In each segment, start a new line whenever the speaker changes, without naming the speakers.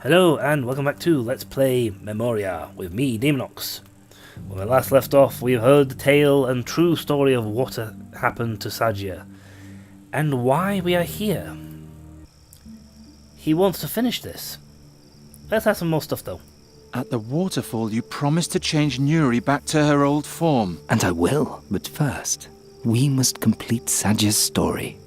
Hello and welcome back to Let's Play Memoria with me, Deamonx. When we last left off, we have heard the tale and true story of what happened to Sagia, and why we are here. He wants to finish this. Let's have some more stuff though.
At the waterfall, you promised to change Nuri back to her old form.
And I will, but first, we must complete Sagia's story.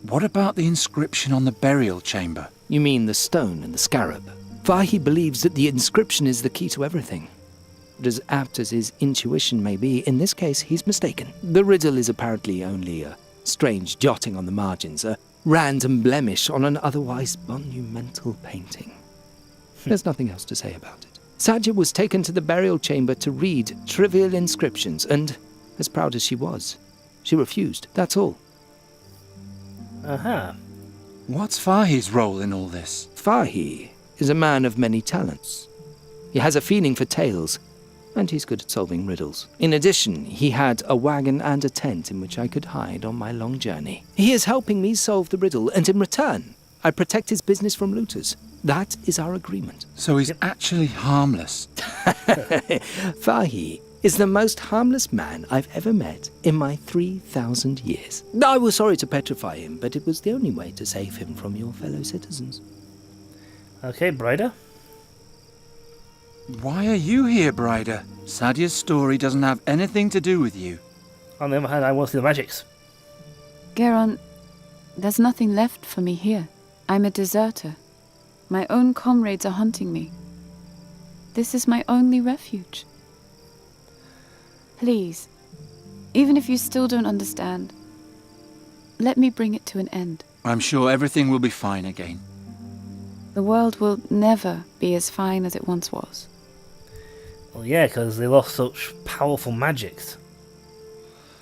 What about the inscription on the burial chamber?
You mean the stone and the scarab? Vahi believes that the inscription is the key to everything. But as apt as his intuition may be, in this case he's mistaken. The riddle is apparently only a strange jotting on the margins, a random blemish on an otherwise monumental painting. There's nothing else to say about it. Sagia was taken to the burial chamber to read trivial inscriptions, and as proud as she was, she refused, that's all.
Uh-huh.
What's Fahi's role in all this?
Fahi is a man of many talents. He has a feeling for tales, and he's good at solving riddles. In addition, he had a wagon and a tent in which I could hide on my long journey. He is helping me solve the riddle, and in return, I protect his business from looters. That is our agreement.
So he's actually harmless.
Fahi is the most harmless man I've ever met in my 3,000 years. I was sorry to petrify him, but it was the only way to save him from your fellow citizens.
Okay, Brider.
Why are you here, Brider? Sadia's story doesn't have anything to do with you.
On the other hand, I want to see the magics.
Geron, there's nothing left for me here. I'm a deserter. My own comrades are hunting me. This is my only refuge. Please, even if you still don't understand, let me bring it to an end.
I'm sure everything will be fine again.
The world will never be as fine as it once was.
Well, yeah, because they lost such powerful magics.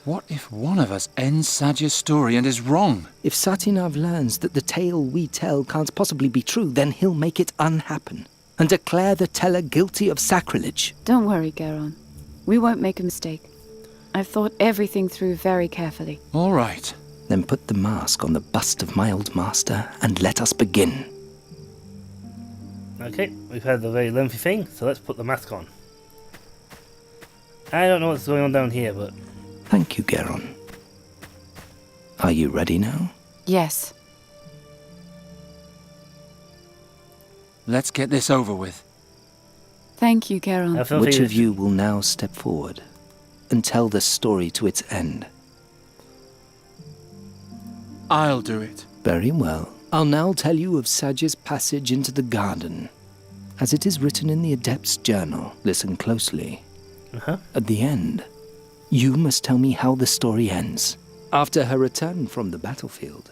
What if one of us ends Sadia's story and is wrong?
If Satinav learns that the tale we tell can't possibly be true, then he'll make it unhappen and declare the teller guilty of sacrilege.
Don't worry, Geron. We won't make a mistake. I've thought everything through very carefully.
All right.
Then put the mask on the bust of my old master and let us begin.
Okay, we've had the very lengthy thing, so let's put the mask on. I don't know what's going on down here, but...
Thank you, Geron. Are you ready now?
Yes.
Let's get this over with.
Thank you, Geron.
Which of you will now step forward and tell the story to its end?
I'll do it.
Very well. I'll now tell you of Sagia's passage into the garden. As it is written in the Adept's journal, listen closely. At the end, you must tell me how the story ends. After her return from the battlefield,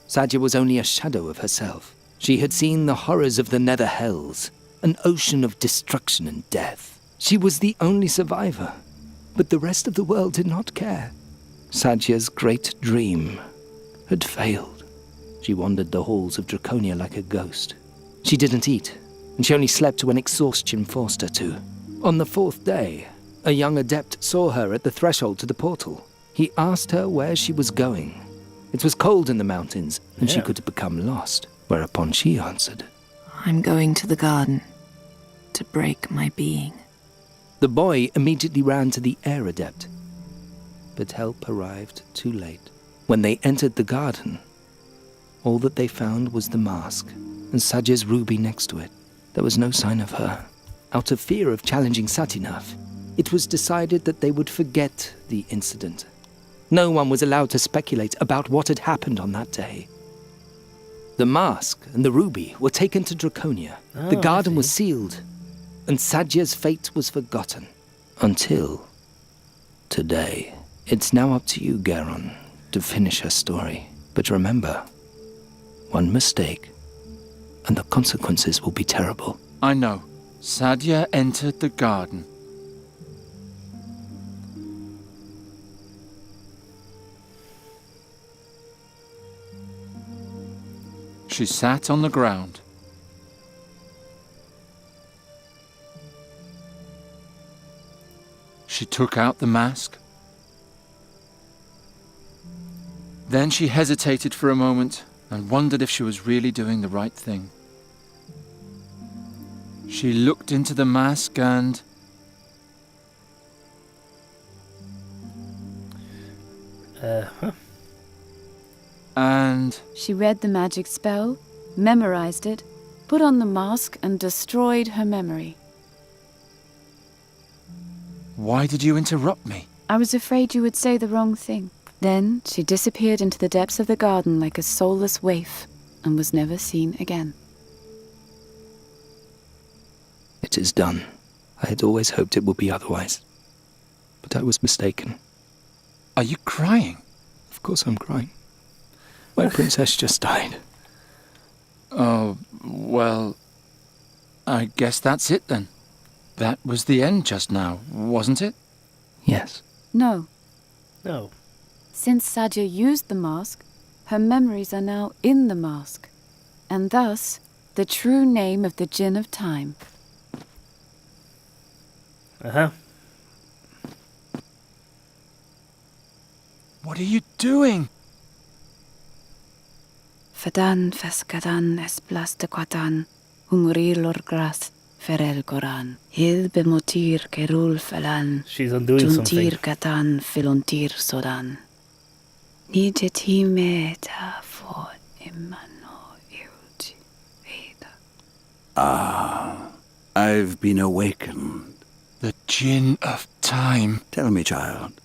Sagia was only a shadow of herself. She had seen the horrors of the Nether Hells, an ocean of destruction and death. She was the only survivor, but the rest of the world did not care. Sagia's great dream had failed. She wandered the halls of Draconia like a ghost. She didn't eat, and she only slept when exhaustion forced her to. On the fourth day, a young adept saw her at the threshold to the portal. He asked her where she was going. It was cold in the mountains, and she could have become lost, whereupon she answered,
I'm going to the garden to break my being.
The boy immediately ran to the air adept, but help arrived too late. When they entered the garden, all that they found was the mask and Sagia's ruby next to it. There was no sign of her. Out of fear of challenging Satinav, it was decided that they would forget the incident. No one was allowed to speculate about what had happened on that day. The mask and the ruby were taken to Draconia. The garden was sealed, and Sagia's fate was forgotten. Until today. It's now up to you, Geron, to finish her story. But remember, one mistake, and the consequences will be terrible.
I know. Sadia entered the garden. She sat on the ground. She took out the mask. Then she hesitated for a moment and wondered if she was really doing the right thing. She looked into the mask and... And...
She read the magic spell, memorized it, put on the mask, and destroyed her memory.
Why did you interrupt me?
I was afraid you would say the wrong thing. Then she disappeared into the depths of the garden like a soulless waif, and was never seen again.
It is done. I had always hoped it would be otherwise. But I was mistaken.
Are you crying?
Of course I'm crying. My princess just died.
Oh, well... I guess that's it then. That was the end just now, wasn't it?
Yes.
No.
No.
Since Sadia used the mask, her memories are now in the mask, and thus the true name of the djin of time.
Uh-huh.
What are you doing?
Fadan feskadan esplas de quatan, umril or gras ferel goran, hil bemotir kerul falan,
She's undoing something.
juntir katan filontir sodan. Nijeti meta for imano ilji veda.
I've been awakened.
The djin of time.
Tell me, child,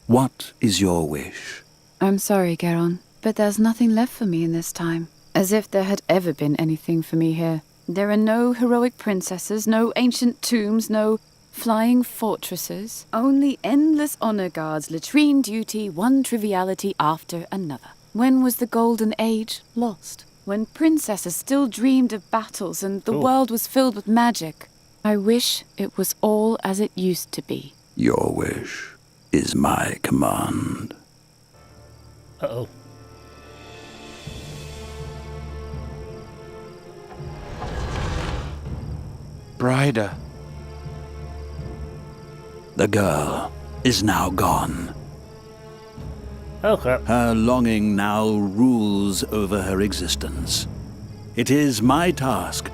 what is your wish?
I'm sorry, Geron, but there's nothing left for me in this time. As if there had ever been anything for me here. There are no heroic princesses, no ancient tombs, no flying fortresses. Only endless honor guards, latrine duty, one triviality after another. When was the golden age lost? When princesses still dreamed of battles and the world was filled with magic. I wish it was all as it used to be.
Your wish is my command.
Uh-oh.
Brider.
The girl is now gone.
Oh, crap.
Her longing now rules over her existence. It is my task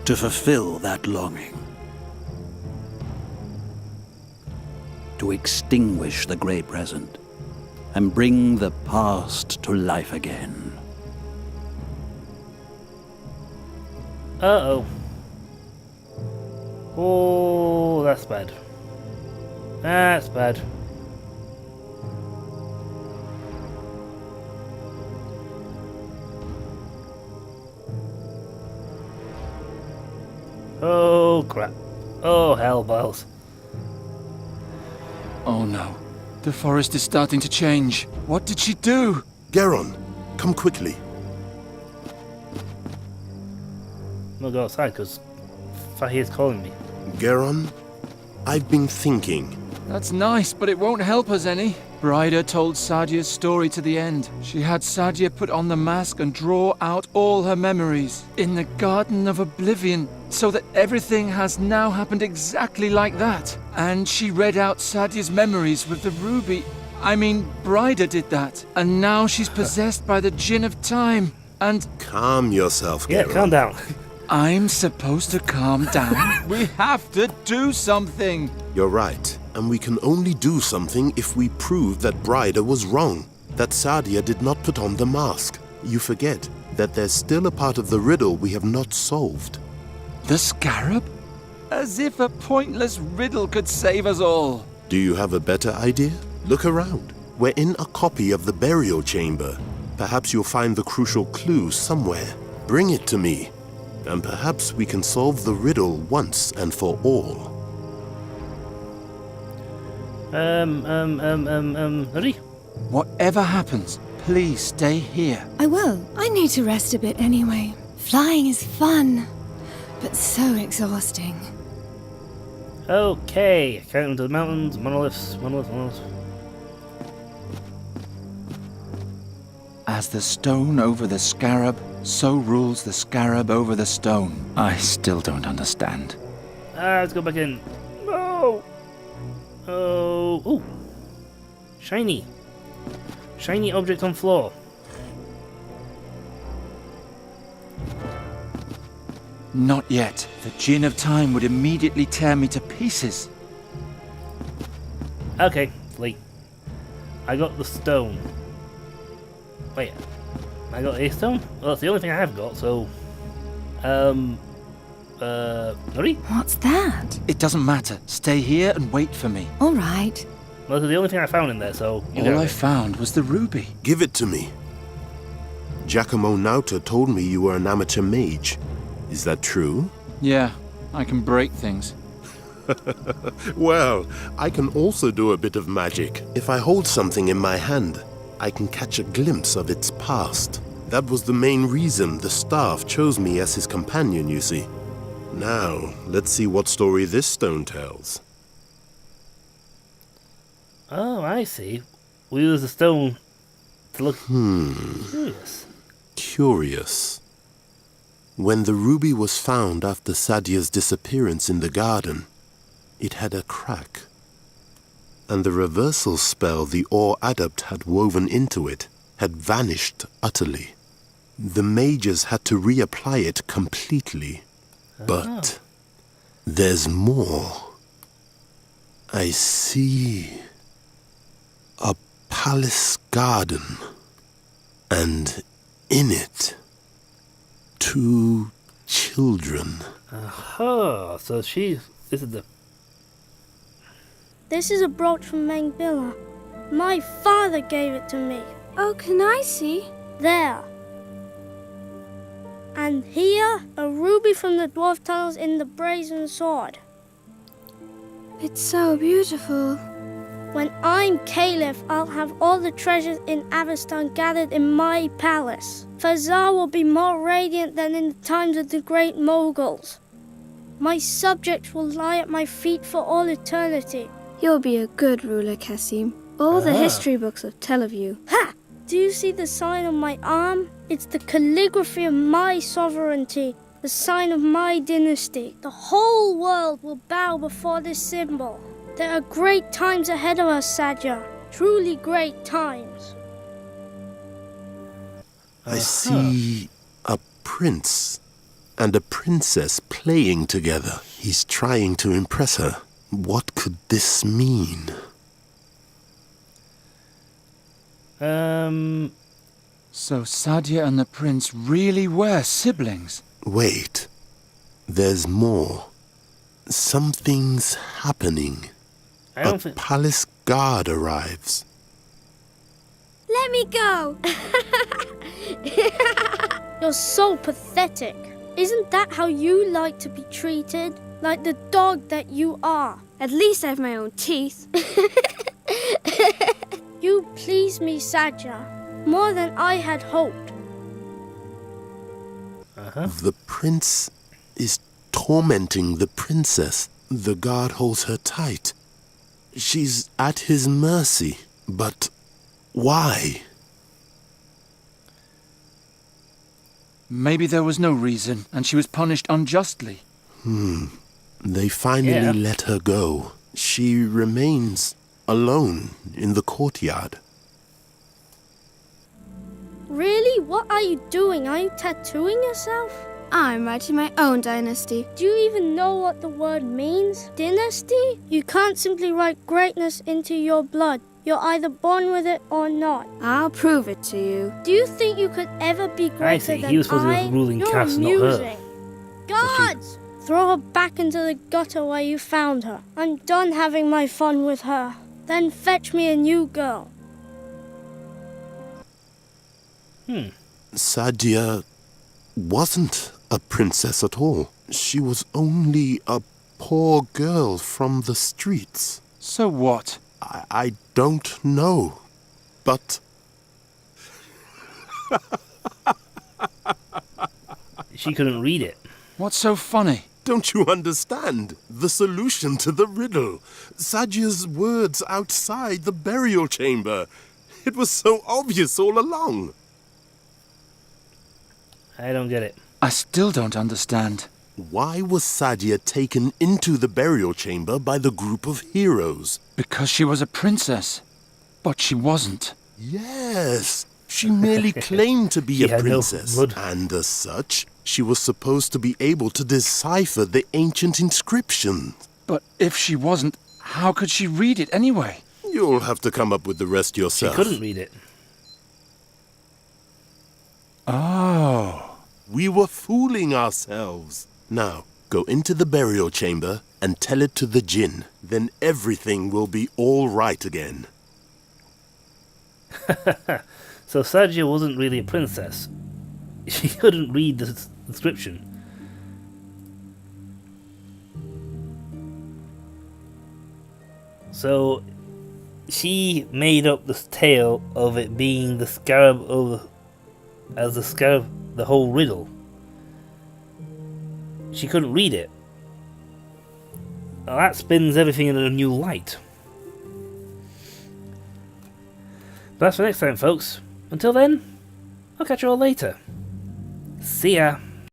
to fulfill that longing. To extinguish the grey present and bring the past to life again.
Uh-oh. Oh, that's bad. That's bad. Oh, crap. Oh, hell balls.
Oh no. The forest is starting to change. What did she do?
Geron, come quickly.
I'll go outside because Fahir's calling me.
Geron, I've been thinking.
That's nice, but it won't help us any. Brider told Sadia's story to the end. She had Sadia put on the mask and draw out all her memories in the Garden of Oblivion, so that everything has now happened exactly like that. And she read out Sadia's memories with the ruby. I mean, Brider did that. And now she's possessed by the djin of time. And
Calm yourself, Geron.
Yeah, calm down.
I'm supposed to calm down? We have to do something.
You're right. And we can only do something if we prove that Brider was wrong. That Sadia did not put on the mask. You forget that there's still a part of the riddle we have not solved.
The scarab? As if a pointless riddle could save us all.
Do you have a better idea? Look around. We're in a copy of the burial chamber. Perhaps you'll find the crucial clue somewhere. Bring it to me. And perhaps we can solve the riddle once and for all.
Ready?
Whatever happens, please stay here.
I will. I need to rest a bit anyway. Flying is fun, but so exhausting.
Okay. Count into the mountains, monoliths.
As the stone over the scarab, so rules the scarab over the stone. I still don't understand.
Let's go back in. No! Oh, ooh. Shiny. Shiny object on floor.
Not yet. The djin of time would immediately tear me to pieces.
Okay, late. I got the stone. Wait, I got a stone? Well, that's the only thing I have got, so... Nori?
What's that?
It doesn't matter. Stay here and wait for me.
All right.
Well, that's the only thing I found in there, so...
All I found was the ruby.
Give it to me. Giacomo Nauta told me you were an amateur mage. Is that true?
Yeah, I can break things.
Well, I can also do a bit of magic. If I hold something in my hand, I can catch a glimpse of its past. That was the main reason the staff chose me as his companion, you see. Now, let's see what story this stone tells.
Oh, I see. We use the stone to look curious.
Curious. When the ruby was found after Sadia's disappearance in the garden, it had a crack. And the reversal spell the Ore Adept had woven into it had vanished utterly. The mages had to reapply it completely. But there's more. I see a palace garden, and in it, 2 children.
Aha, so this is the...
This is a brooch from Mengbilla. My father gave it to me.
Oh, can I see?
There. And here, a ruby from the dwarf tunnels in the brazen sword.
It's so beautiful.
When I'm Caliph, I'll have all the treasures in Avestan gathered in my palace. Fazar will be more radiant than in the times of the great Moguls. My subjects will lie at my feet for all eternity.
You'll be a good ruler, Cassim. All the history books will tell of you.
Ha! Do you see the sign on my arm? It's the calligraphy of my sovereignty, the sign of my dynasty. The whole world will bow before this symbol. There are great times ahead of us, Sadia. Truly great times.
I see a prince and a princess playing together. He's trying to impress her. What could this mean?
So Sadia and the prince really were siblings?
Wait. There's more. Something's happening. A palace guard arrives.
Let me go!
You're so pathetic. Isn't that how you like to be treated? Like the dog that you are.
At least I have my own teeth.
You please me, Sadia, more than I had hoped.
The prince is tormenting the princess. The guard holds her tight. She's at his mercy. But why?
Maybe there was no reason, and she was punished unjustly.
They finally let her go. She remains alone in the courtyard.
Really? What are you doing? Are you tattooing yourself?
I'm writing my own dynasty.
Do you even know what the word means? Dynasty? You can't simply write greatness into your blood. You're either born with it or not.
I'll prove it to you.
Do you think you could ever be greater than
He was supposed
I?
to be ruling
You're
caste, not
amusing.
her.
Guards! Throw her back into the gutter where you found her. I'm done having my fun with her. Then fetch me a new girl.
Sadia wasn't a princess at all. She was only a poor girl from the streets.
So what?
I don't know, but...
She couldn't read it.
What's so funny?
Don't you understand? The solution to the riddle. Sadia's words outside the burial chamber. It was so obvious all along.
I don't get it.
I still don't understand.
Why was Sadia taken into the burial chamber by the group of heroes?
Because she was a princess. But she wasn't.
Yes, she merely claimed to be
She
a
had no
princess.
blood.
And as such, She was supposed to be able to decipher the ancient inscription.
But if she wasn't, how could she read it anyway?
You'll have to come up with the rest
She
yourself.
couldn't read it.
Oh.
We were fooling ourselves. Now, go into the burial chamber and tell it to the djinn. Then everything will be all right again.
So Sadia wasn't really a princess. She couldn't read the inscription. So she made up this tale of it being the scarab as the scarab, the whole riddle. She couldn't read it. Now that spins everything in a new light. But that's for next time, folks. Until then, I'll catch you all later. See ya.